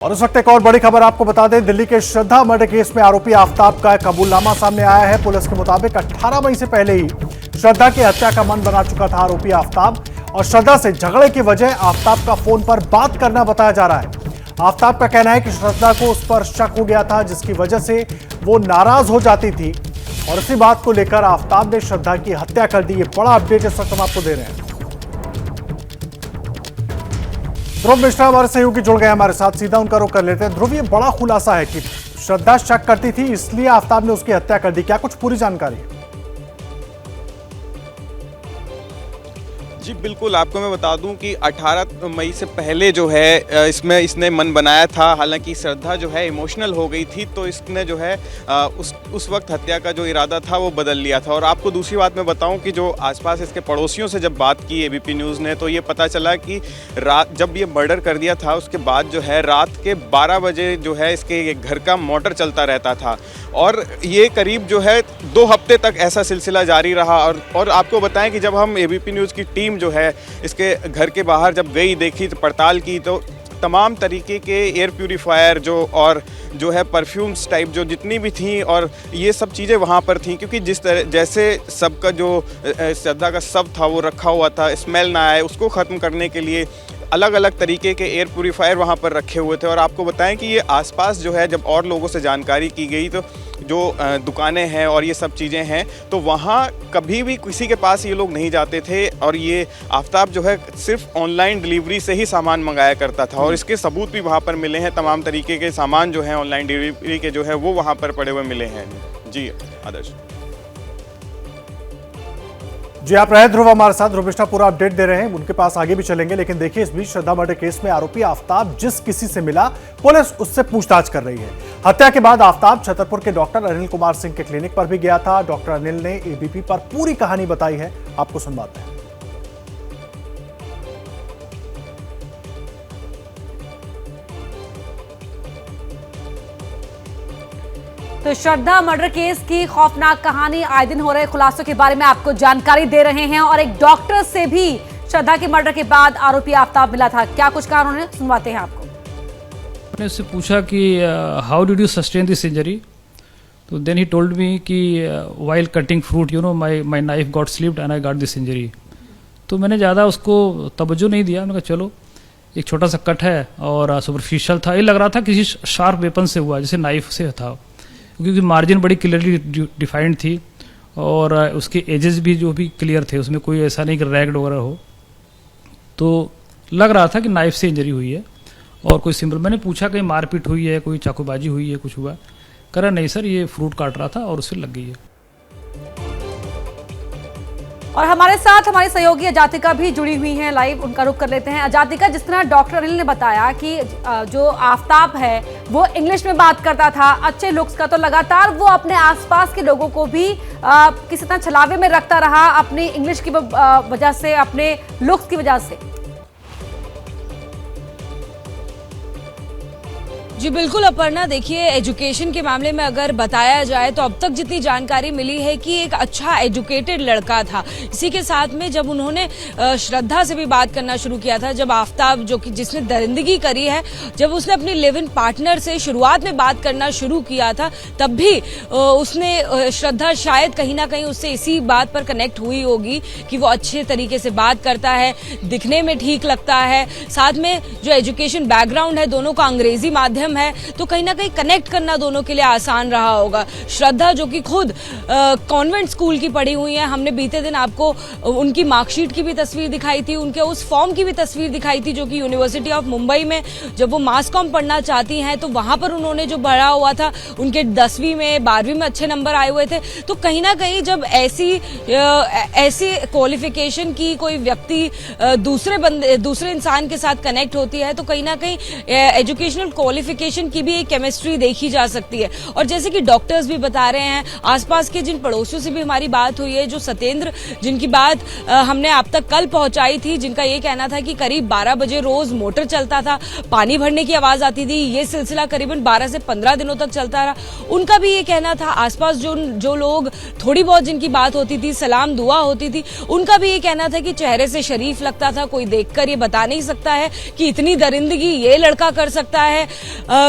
और इस वक्त एक और बड़ी खबर आपको बता दें, दिल्ली के श्रद्धा मर्डर केस में आरोपी आफताब का कबूलनामा सामने आया है। पुलिस के मुताबिक 18 मई से पहले ही श्रद्धा की हत्या का मन बना चुका था आरोपी आफताब, और श्रद्धा से झगड़े की वजह आफताब का फोन पर बात करना बताया जा रहा है। आफताब का कहना है कि श्रद्धा को उस पर शक हो गया था, जिसकी वजह से वो नाराज हो जाती थी, और इसी बात को लेकर आफताब ने श्रद्धा की हत्या कर दी। ये बड़ा अपडेट इस वक्त हम आपको दे रहे हैं। ध्रुव मिश्रा हमारे सहयोगी जुड़ गए हमारे साथ, सीधा उनका रुख कर लेते हैं। ध्रुव, ये बड़ा खुलासा है कि श्रद्धा शक करती थी, इसलिए आफताब ने उसकी हत्या कर दी। क्या कुछ पूरी जानकारी है? जी बिल्कुल, आपको मैं बता दूं कि 18 मई से पहले जो है इसने मन बनाया था। हालांकि श्रद्धा जो है इमोशनल हो गई थी, तो इसने जो है उस वक्त हत्या का जो इरादा था वो बदल लिया था। और आपको दूसरी बात मैं बताऊं कि जो आसपास इसके पड़ोसियों से जब बात की एबीपी न्यूज़ ने, तो ये पता चला कि रात जब ये मर्डर कर दिया था उसके बाद जो है रात के 12 बजे जो है इसके घर का मोटर चलता रहता था, और ये करीब जो है 2 हफ्ते तक ऐसा सिलसिला जारी रहा। और आपको बताएं कि जब हम एबीपी न्यूज़ की टीम जो है इसके घर के बाहर जब गई, देखी, तो पड़ताल की, तो तमाम तरीके के एयर प्यूरीफायर जो है परफ्यूम्स टाइप जो जितनी भी थी, और ये सब चीज़ें वहाँ पर थी, क्योंकि जिस तरह जैसे सबका जो श्रद्धा का शव था वो रखा हुआ था, स्मेल ना आए उसको ख़त्म करने के लिए अलग अलग तरीके के एयर प्यूरीफायर वहाँ पर रखे हुए थे। और आपको बताएं कि ये आसपास जो है जब और लोगों से जानकारी की गई, तो जो दुकानें हैं और ये सब चीज़ें हैं, तो वहाँ कभी भी किसी के पास ये लोग नहीं जाते थे, और ये आफताब जो है सिर्फ ऑनलाइन डिलीवरी से ही सामान मंगाया करता था। और इसके सबूत भी वहाँ पर मिले हैं, तमाम तरीके के सामान जो हैं ऑनलाइन डिलीवरी के जो है वो वहाँ पर पड़े हुए मिले हैं। जी आदर्श जी, आप रहे ध्रुव हमारे साथ। ध्रुव मिश्रा पूरा अपडेट दे रहे हैं, उनके पास आगे भी चलेंगे। लेकिन देखिए, इस बीच श्रद्धा मर्डर केस में आरोपी आफताब जिस किसी से मिला, पुलिस उससे पूछताछ कर रही है। हत्या के बाद आफताब छतरपुर के डॉक्टर अनिल कुमार सिंह के क्लिनिक पर भी गया था। डॉक्टर अनिल ने एबीपी पर पूरी कहानी बताई है, आपको सुनवाते हैं। तो श्रद्धा मर्डर केस की खौफनाक कहानी, आए दिन हो रहे खुलासों के बारे में आपको जानकारी दे रहे हैं, और एक डॉक्टर से भी श्रद्धा के मर्डर के बाद आरोपी आफताब मिला था। क्या कुछ कहा उन्होंने, सुनवाते हैं आपको। मैंने उससे पूछा कि how did you sustain this injury, तो देन ही टोल्ड मी कि while cutting fruit you know my knife got slipped and I got this injury. तो मैंने ज़्यादा उसको तवज्जो नहीं दिया। मैंने कहा चलो एक छोटा सा कट है और सुपरफिशियल था, ये लग रहा था किसी शार्प वेपन से हुआ, जैसे नाइफ से था, क्योंकि मार्जिन बड़ी क्लियरली डिफाइंड थी, और उसके एजेस भी जो भी क्लियर थे, उसमें कोई ऐसा नहीं कि रैग्ड वगैरह हो। तो लग रहा था कि नाइफ से इंजरी हुई है, और कोई सिंपल। मैंने पूछा कहीं मारपीट हुई है, कोई चाकूबाजी हुई है, कुछ हुआ? कह रहा नहीं सर, ये फ्रूट काट रहा था और उससे लग गई है। और हमारे साथ हमारी सहयोगी अजातिका भी जुड़ी हुई हैं लाइव, उनका रुख कर लेते हैं। अजातिका, जिस तरह डॉक्टर अनिल ने बताया कि जो आफताब है वो इंग्लिश में बात करता था, अच्छे लुक्स का, तो लगातार वो अपने आसपास के लोगों को भी किसी तरह छलावे में रखता रहा, अपनी इंग्लिश की वजह से, अपने लुक्स की वजह से। जी बिल्कुल अपर्णा, देखिए एजुकेशन के मामले में अगर बताया जाए तो अब तक जितनी जानकारी मिली है कि एक अच्छा एजुकेटेड लड़का था। इसी के साथ में जब उन्होंने श्रद्धा से भी बात करना शुरू किया था, जब आफताब जो कि जिसने दरिंदगी करी है, जब उसने अपनी लिव इन पार्टनर से शुरुआत में बात करना शुरू किया था, तब भी उसने श्रद्धा शायद कहीं ना कहीं उससे इसी बात पर कनेक्ट हुई होगी कि वो अच्छे तरीके से बात करता है, दिखने में ठीक लगता है, साथ में जो एजुकेशन बैकग्राउंड है दोनों का अंग्रेजी माध्यम है, तो कहीं ना कहीं कनेक्ट करना दोनों के लिए आसान रहा होगा। श्रद्धा जो कि खुद कॉन्वेंट स्कूल की पढ़ी हुई है, हमने बीते दिन आपको उनकी मार्कशीट की भी तस्वीर दिखाई थी, उनके उस फॉर्म की भी तस्वीर दिखाई थी जो कि यूनिवर्सिटी ऑफ मुंबई में जब वो मास कॉम पढ़ना चाहती हैं तो वहां पर उन्होंने जो पढ़ा हुआ था, उनके 10वीं में 12वीं में अच्छे नंबर आए हुए थे। तो कहीं ना कहीं जब ऐसी क्वालिफिकेशन की कोई व्यक्ति दूसरे इंसान के साथ कनेक्ट होती है, तो कहीं ना कहीं एजुकेशनल क्वालिफिकेशन कम्युनिकेशन की भी एक केमिस्ट्री देखी जा सकती है। और जैसे कि डॉक्टर्स भी बता रहे हैं, आसपास के जिन पड़ोसियों से भी हमारी बात हुई है, जो सत्येंद्र जिनकी बात हमने आप तक कल पहुंचाई थी, जिनका ये कहना था कि करीब 12 बजे रोज मोटर चलता था, पानी भरने की आवाज आती थी, ये सिलसिला करीबन 12 से 15 दिनों तक चलता रहा। उनका भी ये कहना था, आसपास जो लोग थोड़ी बहुत जिनकी बात होती थी, सलाम दुआ होती थी, उनका भी ये कहना था कि चेहरे से शरीफ लगता था, कोई देखकर ये बता नहीं सकता है कि इतनी दरिंदगी ये लड़का कर सकता है।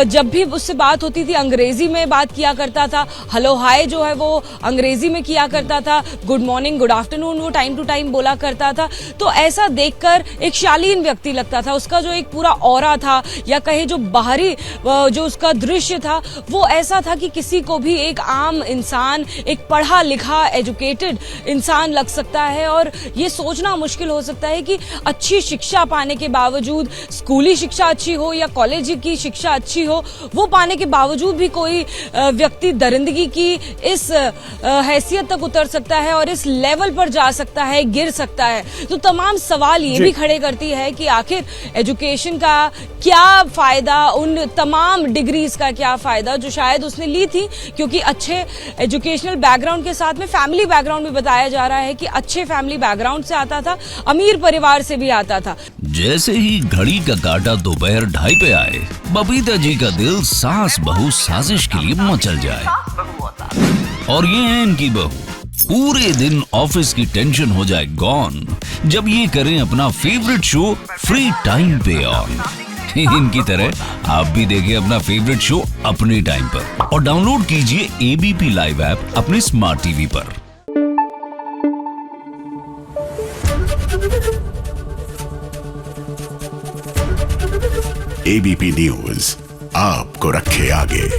जब भी उससे बात होती थी अंग्रेजी में बात किया करता था, हेलो हाय जो है वो अंग्रेजी में किया करता था, गुड मॉर्निंग गुड आफ्टरनून वो टाइम टू टाइम बोला करता था। तो ऐसा देखकर एक शालीन व्यक्ति लगता था। उसका जो एक पूरा ऑरा था, या कहे जो बाहरी जो उसका दृश्य था, वो ऐसा था कि किसी को भी एक आम इंसान, एक पढ़ा लिखा एजुकेटेड इंसान लग सकता है। और ये सोचना मुश्किल हो सकता है कि अच्छी शिक्षा पाने के बावजूद, स्कूली शिक्षा अच्छी हो या कॉलेज की शिक्षा अच्छी हो, वो पाने के बावजूद भी कोई व्यक्ति दरिंदगी की इस हैसियत तक उतर सकता है और इस लेवल पर जा सकता है, गिर सकता है। तो तमाम सवाल ये भी खड़े करती है कि आखिर एजुकेशन का क्या फायदा, उन तमाम डिग्रीज का क्या फायदा जो शायद उसने ली थी, क्योंकि अच्छे एजुकेशनल बैकग्राउंड के साथ में फैमिली बैकग्राउंड भी बताया जा रहा है कि अच्छे फैमिली बैकग्राउंड से आता था, अमीर परिवार से भी आता था। जैसे ही घड़ी का काटा दोपहर 2:30 पे आए, बबीता जी का दिल सास बहू साजिश के लिए मचल जाए। और ये है इनकी बहू, पूरे दिन ऑफिस की टेंशन हो जाए गॉन जब ये करें अपना फेवरेट शो फ्री टाइम पे ऑन। इनकी तरह आप भी देखिए अपना फेवरेट शो अपने टाइम पर और डाउनलोड कीजिए एबीपी लाइव ऐप अपने स्मार्ट टीवी पर। एबीपी न्यूज आपको रखे आगे।